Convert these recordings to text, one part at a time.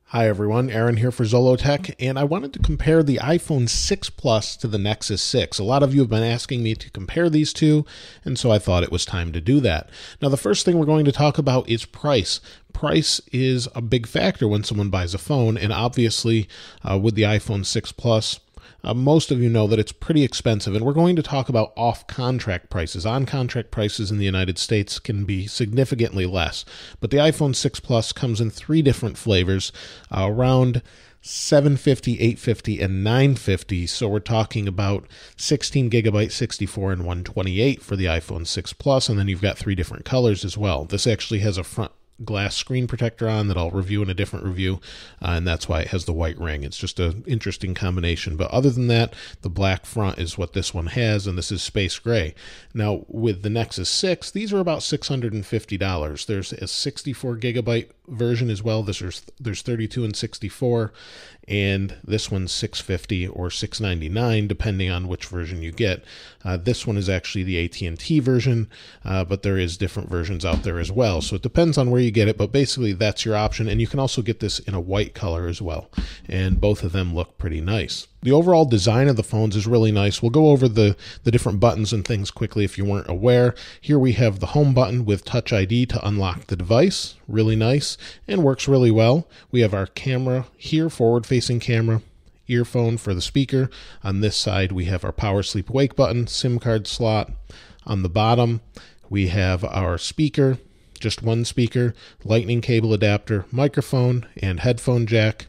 Hi everyone, Aaron here for Zollotech, and I wanted to compare the iPhone 6 Plus to the Nexus 6. A lot of you have been asking me to compare these two, and so I thought it was time to do that. Now the first thing we're going to talk about is price. Price is a big factor when someone buys a phone, and obviously with the iPhone 6 Plus, most of you know that it's pretty expensive, and we're going to talk about off-contract prices. On-contract prices in the United States can be significantly less, but the iPhone 6 Plus comes in three different flavors, around $750, $850, and $950. So we're talking about 16 gigabyte, 64, and 128 for the iPhone 6 Plus, and then you've got three different colors as well. This actually has a front glass screen protector on that I'll review in a different review, and that's why it has the white ring. It's just an interesting combination, but other than that, the black front is what this one has, and this is space gray. Now with the Nexus 6, these are about $650. There's a 64 gigabyte version as well. There's 32 and 64, and this one's $650 or $699 depending on which version you get. This one is actually the AT&T version, but there is different versions out there as well, so it depends on where you get it, but basically that's your option. And you can also get this in a white color as well, and both of them look pretty nice. The overall design of the phones is really nice. We'll go over the different buttons and things quickly if you weren't aware. Here we have the home button with Touch ID to unlock the device. Really nice and works really well. We have our camera here, forward-facing camera, earphone for the speaker. On this side, we have our power sleep wake button, SIM card slot. On the bottom, we have our speaker, just one speaker, lightning cable adapter, microphone, and headphone jack.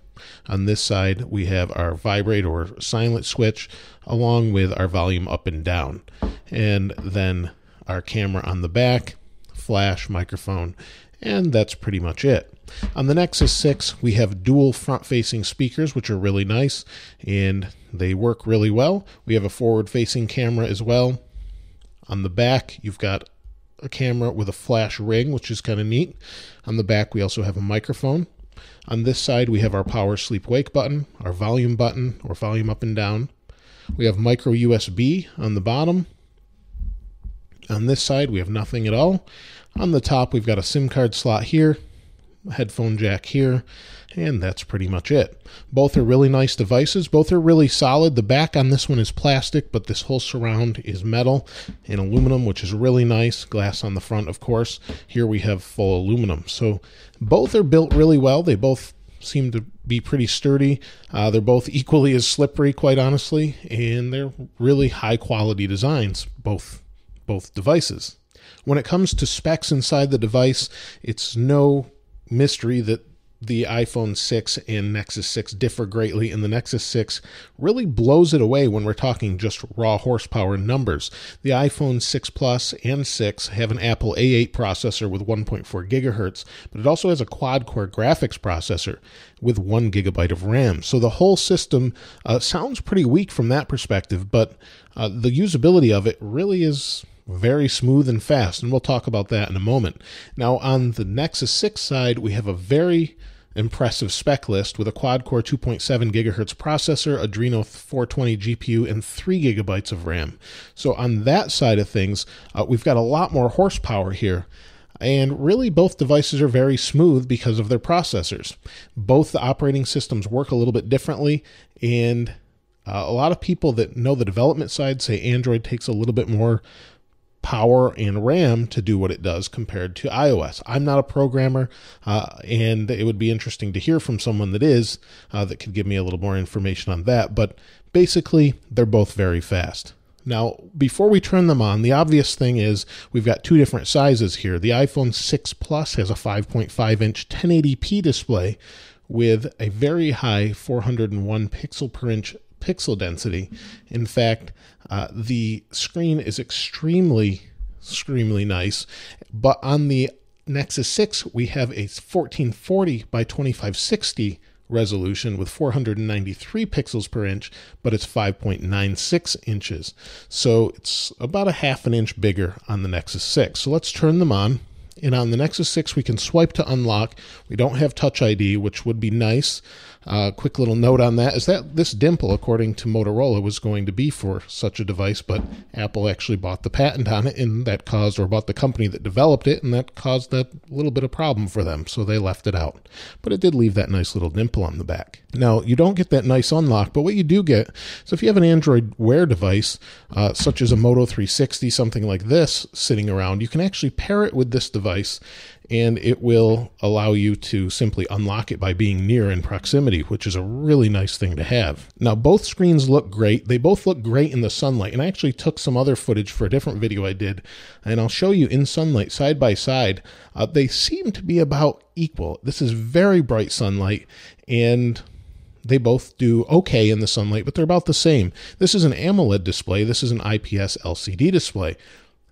On this side, we have our vibrate or silent switch, along with our volume up and down. And then our camera on the back, flash, microphone, and that's pretty much it. On the Nexus 6, we have dual front-facing speakers, which are really nice, and they work really well. We have a forward-facing camera as well. On the back, you've got a camera with a flash ring, which is kind of neat. On the back, we also have a microphone. On this side, we have our power sleep wake button, our volume button, or volume up and down. We have micro USB on the bottom. On this side, we have nothing at all. On the top, we've got a SIM card slot here, headphone jack here, and that's pretty much it. Both are really nice devices. Both are really solid. The back on this one is plastic, but this whole surround is metal and aluminum, which is really nice. Glass on the front, of course. Here we have full aluminum. So both are built really well. They both seem to be pretty sturdy. They're both equally as slippery, quite honestly, and they're really high quality designs, both devices. When it comes to specs inside the device, it's no mystery that the iPhone 6 and Nexus 6 differ greatly, and the Nexus 6 really blows it away when we're talking just raw horsepower numbers. The iPhone 6 Plus and 6 have an Apple A8 processor with 1.4 gigahertz, but it also has a quad-core graphics processor with 1 gigabyte of RAM. So the whole system sounds pretty weak from that perspective, but the usability of it really is very smooth and fast, and we'll talk about that in a moment. Now, on the Nexus 6 side, we have a very impressive spec list with a quad-core 2.7 gigahertz processor, Adreno 420 GPU, and 3 gigabytes of RAM. So on that side of things, we've got a lot more horsepower here. And really, both devices are very smooth because of their processors. Both the operating systems work a little bit differently, and a lot of people that know the development side say Android takes a little bit more power and RAM to do what it does compared to iOS. I'm not a programmer, and it would be interesting to hear from someone that is, that could give me a little more information on that, but basically they're both very fast. Now, before we turn them on, the obvious thing is we've got two different sizes here. The iPhone 6 Plus has a 5.5-inch 1080p display with a very high 401 pixel per inch pixel density. In fact, the screen is extremely nice, but on the Nexus 6, we have a 1440 by 2560 resolution with 493 pixels per inch, but it's 5.96 inches. So it's about a half an inch bigger on the Nexus 6. So let's turn them on And on the Nexus 6, we can swipe to unlock. We don't have Touch ID, which would be nice. Quick little note on that is that this dimple, according to Motorola, was going to be for such a device, but Apple actually bought the patent on it, and that caused, or bought the company that developed it, and that caused that little bit of problem for them, so they left it out. But it did leave that nice little dimple on the back. Now, you don't get that nice unlock, but what you do get is if you have an Android Wear device, such as a Moto 360, something like this sitting around, you can actually pair it with this device, and it will allow you to simply unlock it by being near in proximity, which is a really nice thing to have. Now, both screens look great. They both look great in the sunlight, and I actually took some other footage for a different video I did, and I'll show you in sunlight side by side. They seem to be about equal. This is very bright sunlight, and they both do okay in the sunlight, but they're about the same. This is an AMOLED display. This is an IPS LCD display.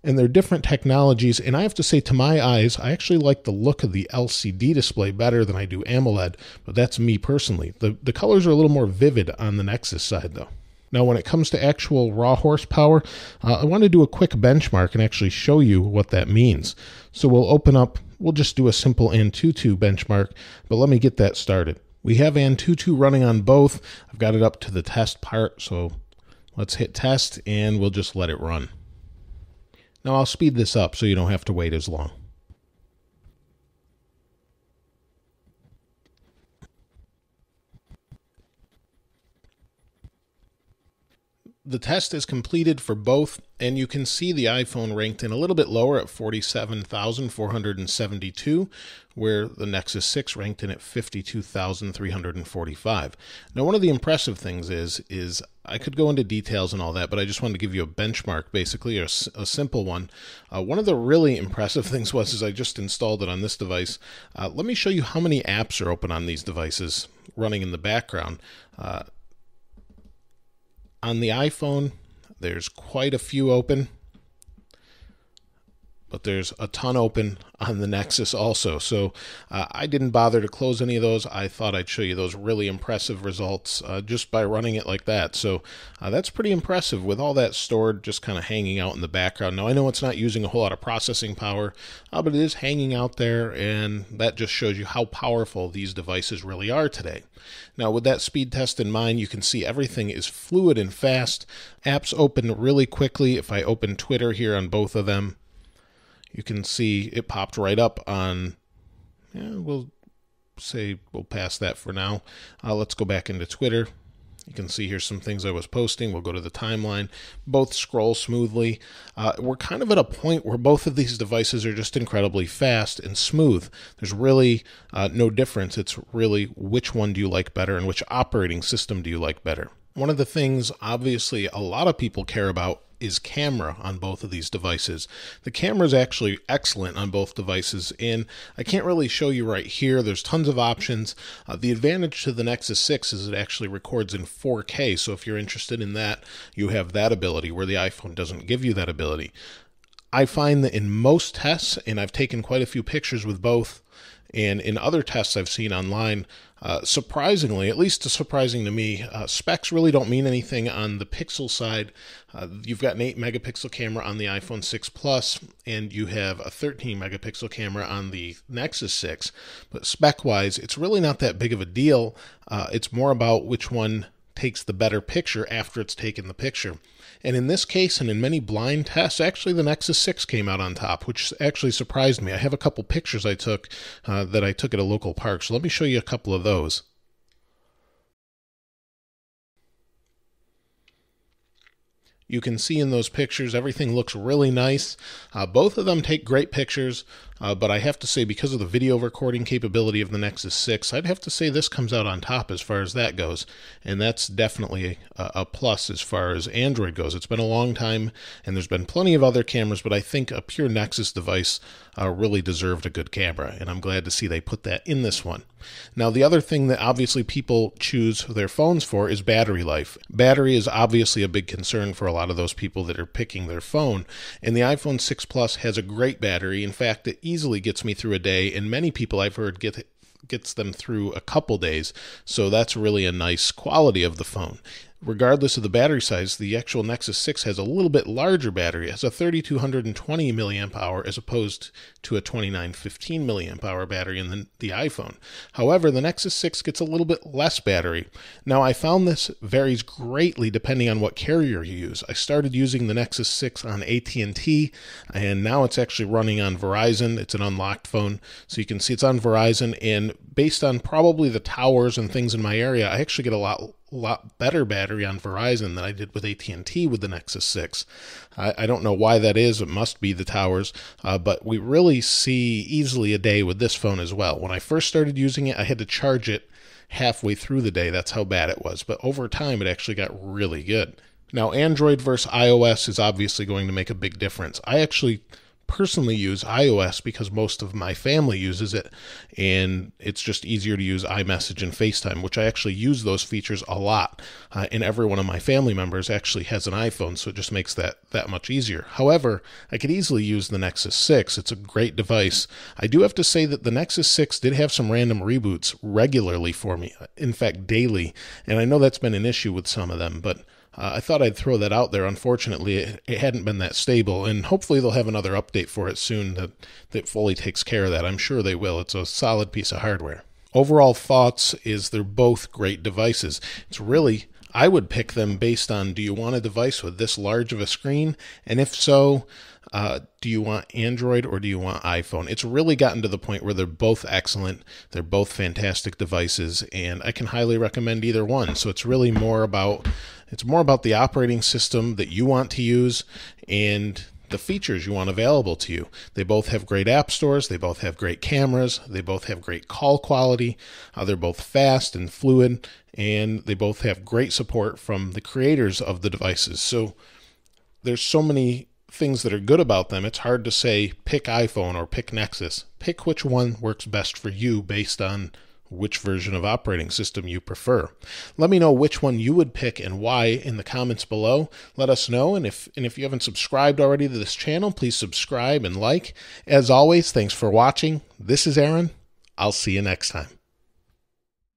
And they're different technologies, and I have to say, to my eyes, I actually like the look of the LCD display better than I do AMOLED, but that's me personally. The colors are a little more vivid on the Nexus side, though. Now, when it comes to actual raw horsepower, I want to do a quick benchmark and actually show you what that means. So we'll just do a simple Antutu benchmark, but let me get that started. We have Antutu running on both. I've got it up to the test part, so let's hit test, and we'll just let it run. Now, I'll speed this up so you don't have to wait as long. The test is completed for both, and you can see the iPhone ranked in a little bit lower at 47,472, where the Nexus 6 ranked in at 52,345. Now, one of the impressive things is I could go into details and all that, but I just wanted to give you a benchmark, basically, a simple one. One of the really impressive things is I just installed it on this device. Let me show you how many apps are open on these devices running in the background. On the iPhone, there's quite a few open, but there's a ton open on the Nexus also. So I didn't bother to close any of those. I thought I'd show you those really impressive results just by running it like that. So that's pretty impressive with all that stored just kind of hanging out in the background. Now, I know it's not using a whole lot of processing power, but it is hanging out there, and that just shows you how powerful these devices really are today. Now, with that speed test in mind, you can see everything is fluid and fast. Apps open really quickly. If I open Twitter here on both of them, you can see it popped right up on, we'll pass that for now. Let's go back into Twitter. You can see here's some things I was posting. We'll go to the timeline. Both scroll smoothly. We're kind of at a point where both of these devices are just incredibly fast and smooth. There's really no difference. It's really which one do you like better and which operating system do you like better. One of the things, obviously, a lot of people care about is camera on both of these devices. The camera is actually excellent on both devices, and I can't really show you right here. There's tons of options. The advantage to the Nexus 6 is it actually records in 4K, so if you're interested in that, you have that ability, where the iPhone doesn't give you that ability. I find that in most tests, and I've taken quite a few pictures with both, and in other tests I've seen online, surprisingly, at least surprising to me, specs really don't mean anything on the pixel side. You've got an 8 megapixel camera on the iPhone 6 Plus, and you have a 13 megapixel camera on the Nexus 6. But spec-wise, it's really not that big of a deal. It's more about which one takes the better picture after it's taken the picture. And in this case, and in many blind tests, actually the Nexus 6 came out on top, which actually surprised me. I have a couple pictures I took that I took at a local park, so let me show you a couple of those. You can see in those pictures, everything looks really nice. Both of them take great pictures, but I have to say, because of the video recording capability of the Nexus 6, I'd have to say this comes out on top as far as that goes. And that's definitely a plus as far as Android goes. It's been a long time, and there's been plenty of other cameras, but I think a pure Nexus device really deserved a good camera, and I'm glad to see they put that in this one. Now, the other thing that obviously people choose their phones for is battery life. Battery is obviously a big concern for a lot of those people that are picking their phone, and the iPhone 6 Plus has a great battery. In fact, it easily gets me through a day, and many people I've heard gets them through a couple days, so that's really a nice quality of the phone. regardless of the battery size, the actual Nexus 6 has a little bit larger battery. It has a 3220 milliamp hour as opposed to a 2915 milliamp hour battery in the iPhone. However, the Nexus 6 gets a little bit less battery. Now, I found this varies greatly depending on what carrier you use. I started using the Nexus 6 on AT&T, and now it's actually running on Verizon. It's an unlocked phone, so you can see it's on Verizon, and based on probably the towers and things in my area, I actually get a lot better battery on Verizon than I did with AT&T with the Nexus 6. I don't know why that is. It must be the towers, but we really see easily a day with this phone as well. When I first started using it, I had to charge it halfway through the day. That's how bad it was. But over time, it actually got really good. Now, Android versus iOS is obviously going to make a big difference. I actually personally use iOS because most of my family uses it, and it's just easier to use iMessage and FaceTime, which I actually use those features a lot, and every one of my family members actually has an iPhone, so it just makes that much easier. However, I could easily use the Nexus 6. It's a great device. I do have to say that the Nexus 6 did have some random reboots regularly for me, in fact daily, and I know that's been an issue with some of them, but I thought I'd throw that out there. Unfortunately, it hadn't been that stable, and hopefully they'll have another update for it soon that fully takes care of that. I'm sure they will. It's a solid piece of hardware. Overall thoughts is they're both great devices. It's really, I would pick them based on, do you want a device with this large of a screen? And if so, do you want Android or do you want iPhone? It's really gotten to the point where they're both excellent. They're both fantastic devices, and I can highly recommend either one. So it's really more about the operating system that you want to use and the features you want available to you. They both have great app stores. They both have great cameras. They both have great call quality. They're both fast and fluid, and they both have great support from the creators of the devices. So there's so many things that are good about them. It's hard to say pick iPhone or pick Nexus. Pick which one works best for you based on which version of operating system you prefer. Let me know which one you would pick and why in the comments below. Let us know, and if you haven't subscribed already to this channel, please subscribe and like. As always, thanks for watching. This is Aaron. I'll see you next time.